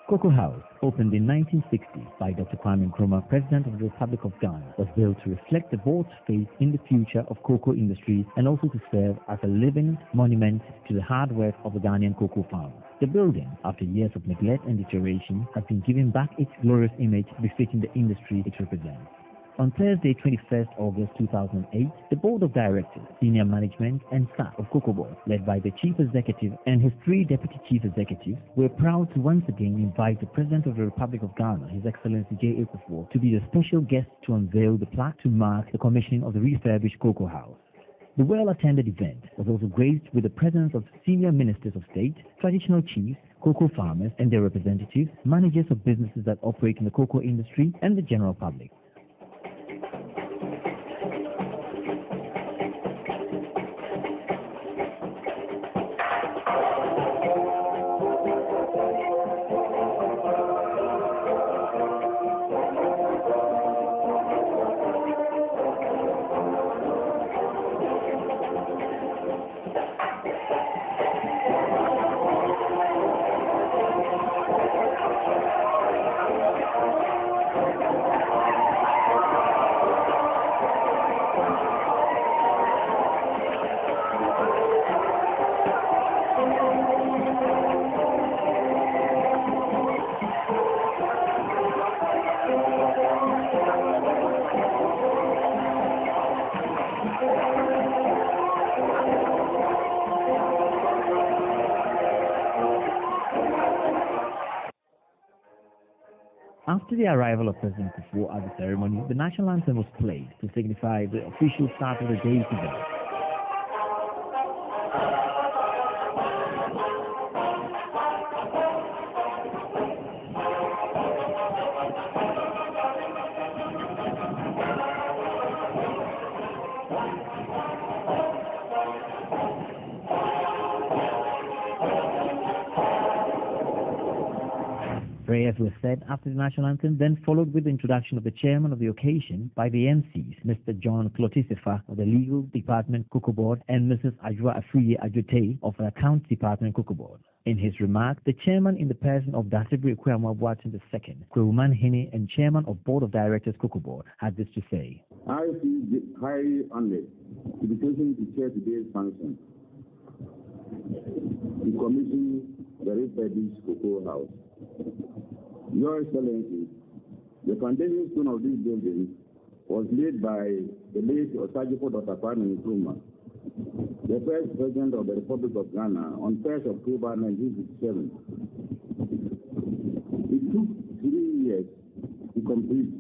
Cocoa House, opened in 1960 by Dr. Kwame Nkrumah, President of the Republic of Ghana, was built to reflect the board's faith in the future of cocoa industry and also to serve as a living monument to the hard work of the Ghanaian cocoa farmers. The building, after years of neglect and deterioration, has been given back its glorious image befitting the industry it represents. On Thursday, 21st August 2008, the Board of Directors, Senior Management and staff of COCOBOD, led by the Chief Executive and his 3 Deputy Chief Executives, were proud to once again invite the President of the Republic of Ghana, His Excellency J. Akufo, to be the special guest to unveil the plaque to mark the commissioning of the refurbished Cocoa House. The well-attended event was also graced with the presence of senior ministers of state, traditional chiefs, cocoa farmers and their representatives, managers of businesses that operate in the cocoa industry, and the general public. After the arrival of President Akufo at the ceremony, the national anthem was played to signify the official start of the day's event. Prayers were said after the national anthem, then followed with the introduction of the chairman of the occasion by the MCs, Mr. John Clotisefa of the Legal Department COCOBOD and Mrs. Ajwa Afuye Ajote of the Accounts Department COCOBOD. In his remark, the chairman in the person of Dasibri Kwamwabwatan II, Kweuman Hene, and chairman of Board of Directors COCOBOD had this to say. I feel highly honored to be chosen to chair today's function to commission the refurbished Cocoa House. Your Excellency, the foundation stone of this building was laid by the late Osajifo Dr. Kwame Nkrumah, the first President of the Republic of Ghana, on 1st October 1967. It took 3 years to complete,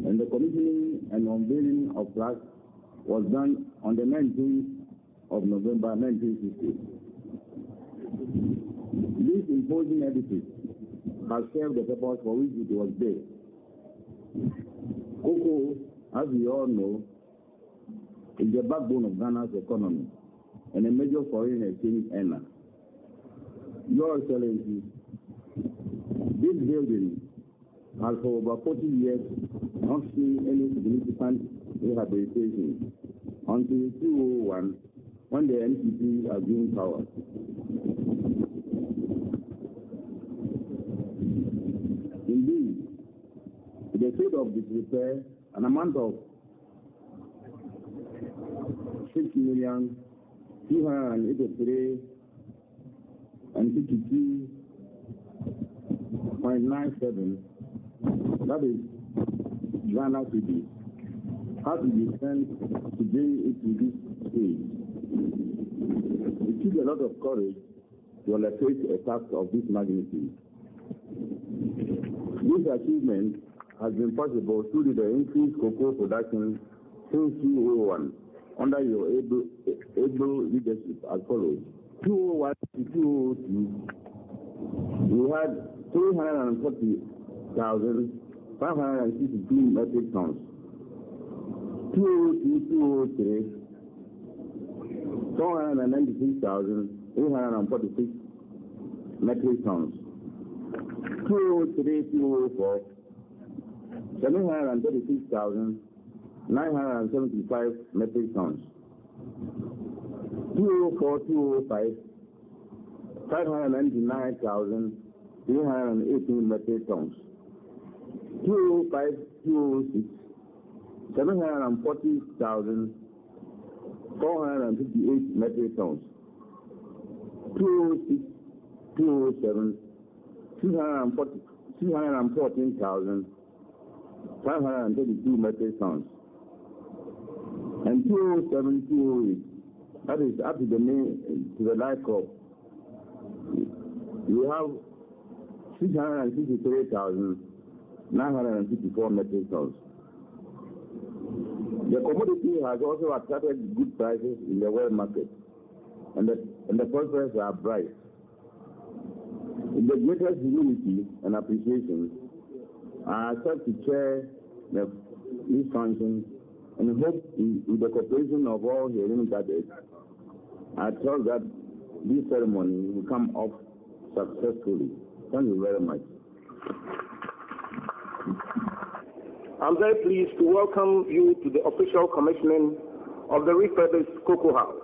and the commissioning and unveiling of plaques was done on the 19th of November 1960. This imposing edifice has served the purpose for which it was built. Cocoa, as we all know, is the backbone of Ghana's economy and a major foreign exchange earner. Your Excellency, this building has for over 40 years not seen any significant rehabilitation until 2001 when the NPP assumed power. Indeed, to the state of disrepair, an amount of 6,283,052.97, that is Ghana cedi, has to be spent to bring it to this stage. It took a lot of courage to undertake a task of this magnitude. This achievement has been possible through the increased cocoa production since 2001 under your able leadership as follows. 2001 to 2002, We had 340,562 metric tons. 203, 496,846 metric tons. 203, 204, 736,975 metric tons. 204, 205, 599,318 metric tons. 205, 206, 740,458 metric tons. 206, 207, 214,532 metric tons. And 207, 208, that is up to the light crop. We have 663,954 metric tons. The commodity has also attracted good prices in the world market, and the prospects are bright. With the greatest humility and appreciation, I accept to chair this function and hope with the cooperation of all hearing gathered, I trust that this ceremony will come off successfully. Thank you very much. I'm very pleased to welcome you to the official commissioning of the refurbished Cocoa House.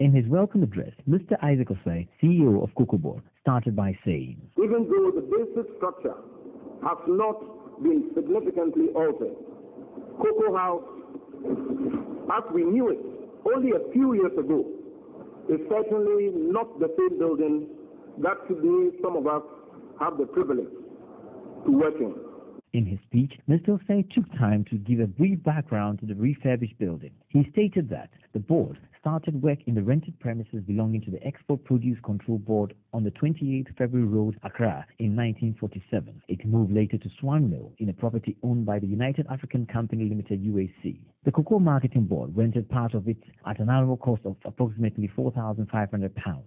In his welcome address, Mr. Isaac Osei, CEO of COCOBOD, started by saying, even though the basic structure has not been significantly altered, Cocoa House, as we knew it only a few years ago, is certainly not the same building that today some of us have the privilege to work in. In his speech, Mr. Osei took time to give a brief background to the refurbished building. He stated that the board started work in the rented premises belonging to the Export Produce Control Board on the 28th February Road, Accra, in 1947. It moved later to Swan Mill in a property owned by the United African Company Limited, UAC. The Cocoa Marketing Board rented part of it at an annual cost of approximately £4,500.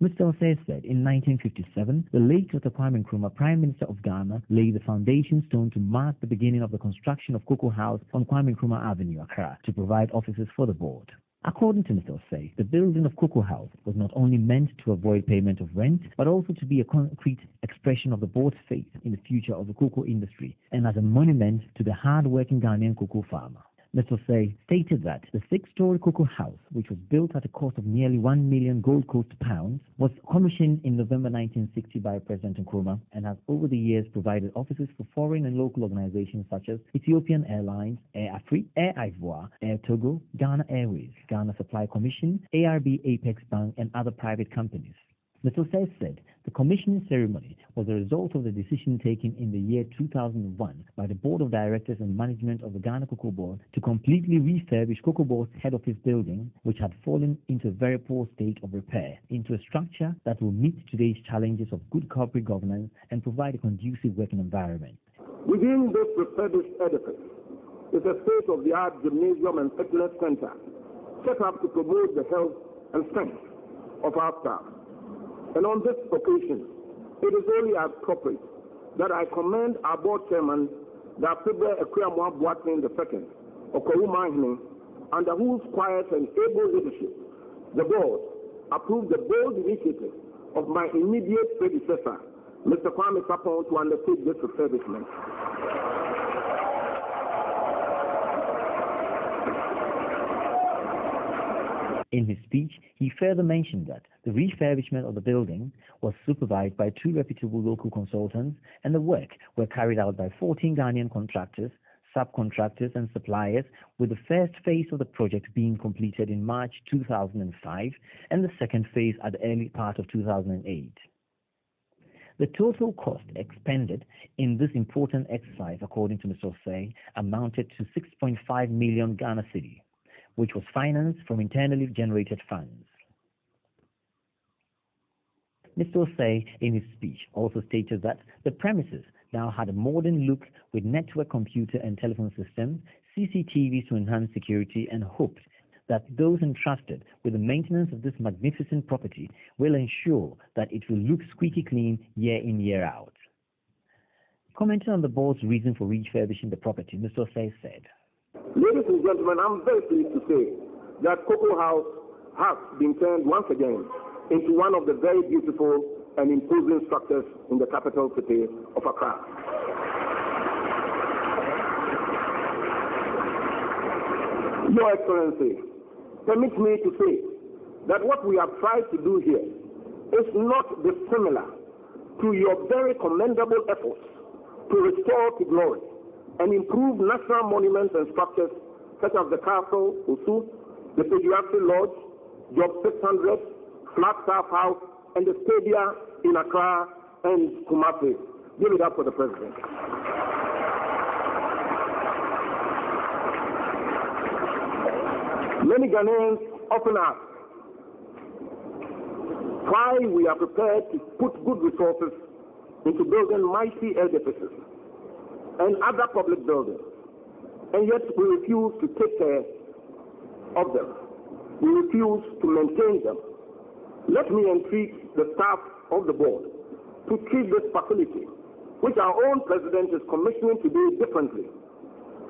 Mr. Osei said in 1957, the late Dr. Kwame Nkrumah, Prime Minister of Ghana, laid the foundation stone to mark the beginning of the construction of Cocoa House on Kwame Nkrumah Avenue, Accra, to provide offices for the board. According to Mr. Osei, the building of Cocoa House was not only meant to avoid payment of rent, but also to be a concrete expression of the board's faith in the future of the cocoa industry and as a monument to the hard-working Ghanaian cocoa farmer. Mr. Osei stated that the six-story Cocoa House, which was built at a cost of nearly £1 million Gold Coast pounds, was commissioned in November 1960 by President Nkrumah and has over the years provided offices for foreign and local organizations such as Ethiopian Airlines, Air Afrique, Air Ivoire, Air Togo, Ghana Airways, Ghana Supply Commission, ARB Apex Bank, and other private companies. Mr. Osei said the commissioning ceremony was a result of the decision taken in the year 2001 by the Board of Directors and Management of the Ghana Cocoa Board to completely refurbish COCOBOD's head office building, which had fallen into a very poor state of repair, into a structure that will meet today's challenges of good corporate governance and provide a conducive working environment. Within this refurbished edifice is a state-of-the-art gymnasium and fitness center set up to promote the health and strength of our staff. And on this occasion, it is only appropriate that I commend our board chairman, Dr. Ekwamwa Boateng II, Okorumahine, under whose quiet and able leadership the board approved the bold initiative of my immediate predecessor, Mr. Kwame Sapon, to undertake this refurbishment. In his speech, he further mentioned that the refurbishment of the building was supervised by 2 reputable local consultants and the work were carried out by 14 Ghanaian contractors, subcontractors and suppliers, with the first phase of the project being completed in March 2005 and the second phase at the early part of 2008. The total cost expended in this important exercise, according to Mr. Osei, amounted to 6.5 million Ghana cedi, which was financed from internally generated funds. Mr. Osei, in his speech, also stated that the premises now had a modern look with network computer and telephone systems, CCTVs to enhance security, and hoped that those entrusted with the maintenance of this magnificent property will ensure that it will look squeaky clean year in, year out. Commenting on the board's reason for refurbishing the property, Mr. Osei said, Ladies and gentlemen, I'm very pleased to say that Cocoa House has been turned once again into one of the very beautiful and imposing structures in the capital city of Accra. Your Excellency, permit me to say that what we have tried to do here is not dissimilar to your very commendable efforts to restore to glory and improve national monuments and structures such as the Castle, Osu, the Pediatric Lodge, Job 600, Flagstaff House, and the stadia in Accra and Kumasi. Give it up for the President. Many Ghanaians often ask why we are prepared to put good resources into building mighty edifices and other public buildings, and yet we refuse to take care of them. We refuse to maintain them. Let me entreat the staff of the board to treat this facility, which our own president is commissioning to do differently.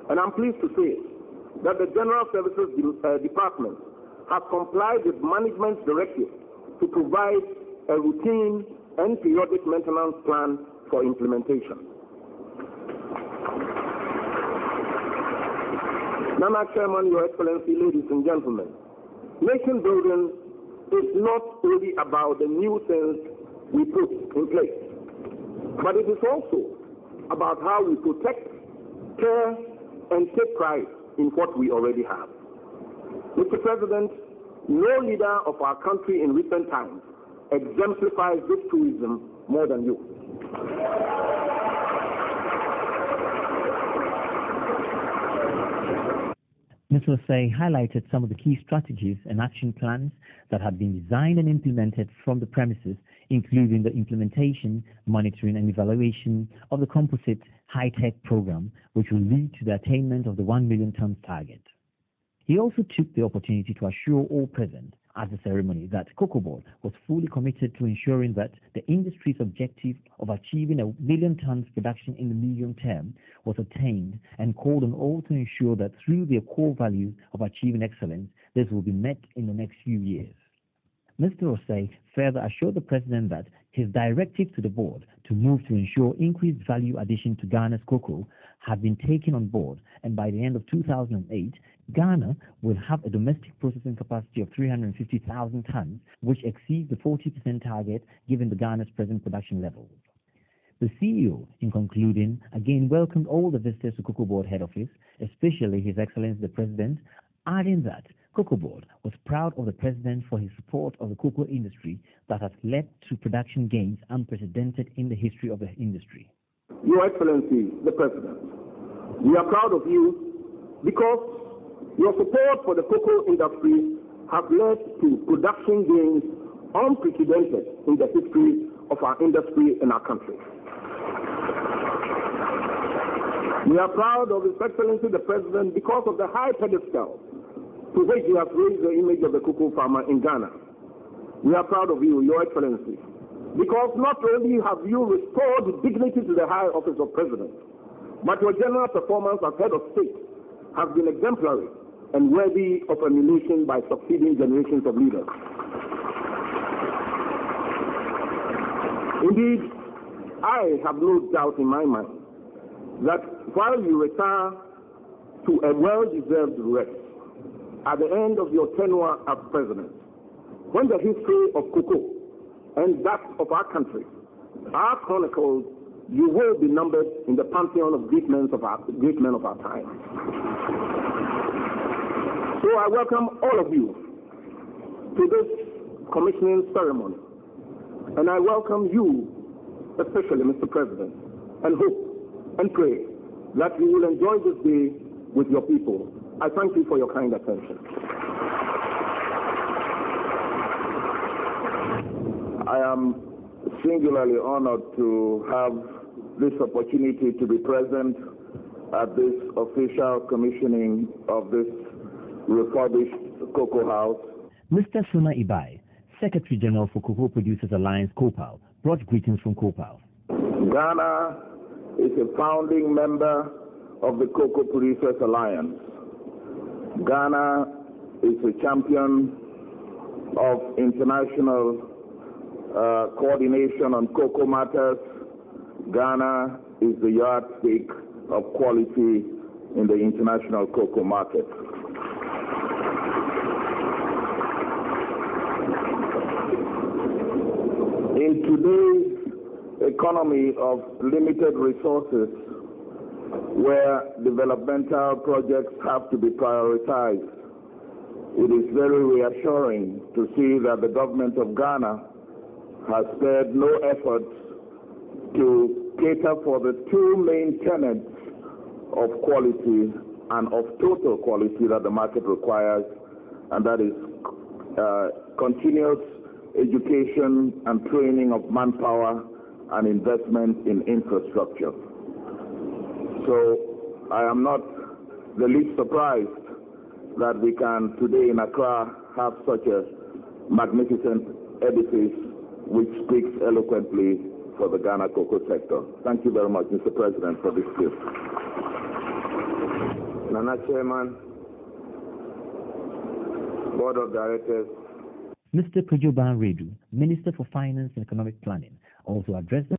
And I'm pleased to say that the General Services Department has complied with management's directive to provide a routine and periodic maintenance plan for implementation. Nana Chairman, Your Excellency, ladies and gentlemen, nation building is not only about the new things we put in place, but it is also about how we protect, care, and take pride in what we already have. Mr. President, no leader of our country in recent times exemplifies this truism more than you. Mr. Osei highlighted some of the key strategies and action plans that have been designed and implemented from the premises, including the implementation, monitoring, and evaluation of the composite high-tech program, which will lead to the attainment of the 1 million tons target. He also took the opportunity to assure all present at the ceremony that COCOBOD was fully committed to ensuring that the industry's objective of achieving 1 million tons production in the medium term was attained, and called on all to ensure that through their core values of achieving excellence, this will be met in the next few years. Mr. Osei further assured the President that his directive to the board to move to ensure increased value addition to Ghana's cocoa have been taken on board, and by the end of 2008, Ghana will have a domestic processing capacity of 350,000 tons, which exceeds the 40% target given the Ghana's present production levels. The CEO, in concluding, again welcomed all the visitors to COCOBOD head office, especially His Excellency the President, adding that COCOBOD was proud of the President for his support of the cocoa industry that has led to production gains unprecedented in the history of the industry. Your Excellency, the President, we are proud of you because your support for the cocoa industry has led to production gains unprecedented in the history of our industry in our country. We are proud of His Excellency the President because of the high pedestal to which he has raised the image of the cocoa farmer in Ghana. We are proud of you, Your Excellency, because not only have you restored dignity to the high office of President, but your general performance as head of state has been exemplary and worthy of emulation by succeeding generations of leaders. Indeed, I have no doubt in my mind that while you retire to a well-deserved rest at the end of your tenure as president, when the history of cocoa and that of our country are chronicled, you will be numbered in the pantheon of great men of our time. So I welcome all of you to this commissioning ceremony, and I welcome you, especially Mr. President, and hope and pray that you will enjoy this day with your people. I thank you for your kind attention. I am singularly honored to have this opportunity to be present at this official commissioning of this refurbished Cocoa House. Mr. Suna Ibai, Secretary General for Cocoa Producers Alliance, COPAL, brought greetings from COPAL. Ghana is a founding member of the Cocoa Producers Alliance. Ghana is a champion of international coordination on cocoa matters. Ghana is the yardstick of quality in the international cocoa market. In today's economy of limited resources, where developmental projects have to be prioritized, it is very reassuring to see that the government of Ghana has spared no efforts to cater for the two main tenets of quality and of total quality that the market requires, and that is continuous education and training of manpower and investment in infrastructure. So I am not the least surprised that we can today in Accra have such a magnificent edifice which speaks eloquently for the Ghana cocoa sector. Thank you very much, Mr. President, for this gift. Nana Chairman, Board of Directors. Mr. Kujoban Redu, Minister for Finance and Economic Planning, also addressed the